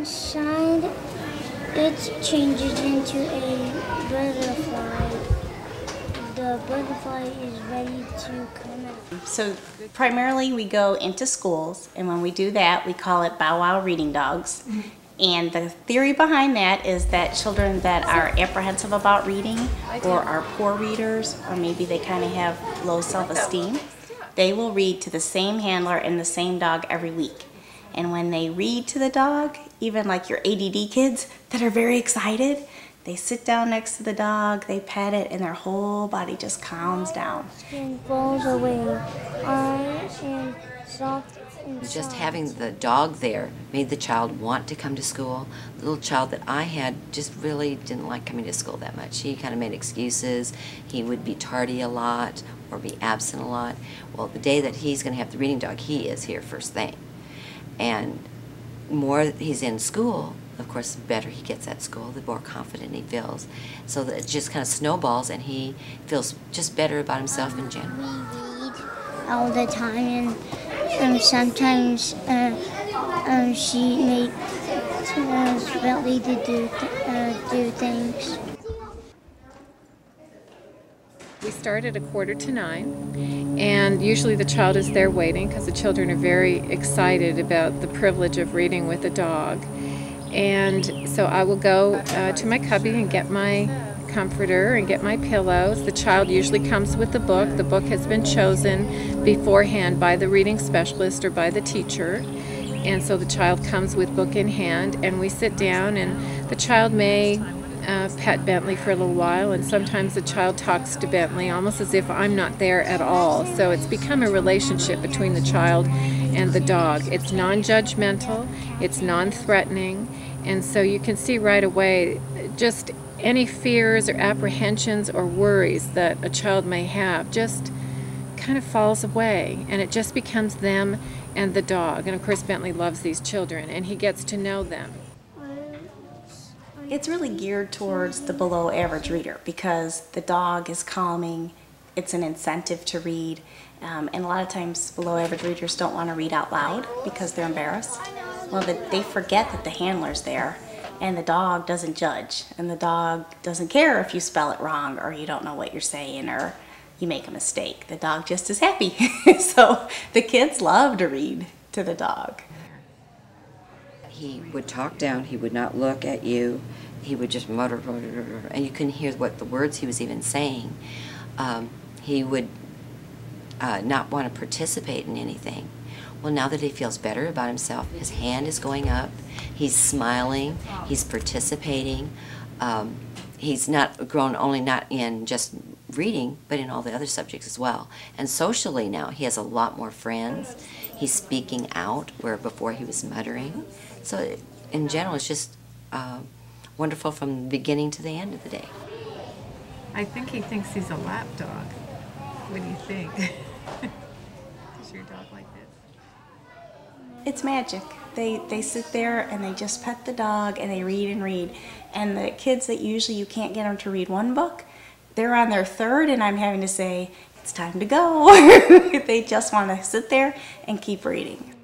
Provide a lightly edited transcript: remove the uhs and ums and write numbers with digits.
inside, it changes into a butterfly. The butterfly is ready to come out. So primarily we go into schools, and when we do that, we call it Bow Wow Reading Dogs. And the theory behind that is that children that are apprehensive about reading or are poor readers, or maybe they kind of have low self-esteem, they will read to the same handler and the same dog every week. And when they read to the dog, even like your ADD kids that are very excited, they sit down next to the dog, they pet it, and their whole body just calms down. Skin falls away. I am soft and Just soft. having the dog there made the child want to come to school. The little child that I had just really didn't like coming to school that much. He kind of made excuses. He would be tardy a lot or be absent a lot. Well, the day that he's going to have the reading dog, he is here first thing. And the more he's in school, of course, the better he gets at school, the more confident he feels. So that it just kind of snowballs, and he feels just better about himself in general. We read all the time, and sometimes she makes Bentley to do things. We start at 8:45, and usually the child is there waiting because the children are very excited about the privilege of reading with a dog. And so I will go to my cubby and get my comforter and get my pillows. The child usually comes with the book. The book has been chosen beforehand by the reading specialist or by the teacher. And so the child comes with book in hand, and we sit down, and the child may pet Bentley for a little while, and sometimes the child talks to Bentley almost as if I'm not there at all. So it's become a relationship between the child and the dog. It's non-judgmental, it's non-threatening, and so you can see right away just any fears or apprehensions or worries that a child may have just kind of falls away, and it just becomes them and the dog. And of course Bentley loves these children, and he gets to know them. It's really geared towards the below average reader because the dog is calming, it's an incentive to read, and a lot of times below average readers don't want to read out loud because they're embarrassed. Well, they forget that the handler's there, and the dog doesn't judge, and the dog doesn't care if you spell it wrong or you don't know what you're saying or you make a mistake. The dog just is happy. So the kids love to read to the dog. He would talk down, he would not look at you, he would just mutter, and you couldn't hear what the words he was even saying. He would not want to participate in anything. Well, now that he feels better about himself, his hand is going up, he's smiling, he's participating. He's not grown only not in just reading, but in all the other subjects as well. And socially now, he has a lot more friends. He's speaking out where before he was muttering. So in general, it's just wonderful from the beginning to the end of the day. I think he thinks he's a lap dog. What do you think? Is your dog like this? It's magic. They sit there and they just pet the dog and they read and read. And the kids that usually you can't get them to read one book, they're on their third, and I'm having to say, it's time to go. They just want to sit there and keep reading.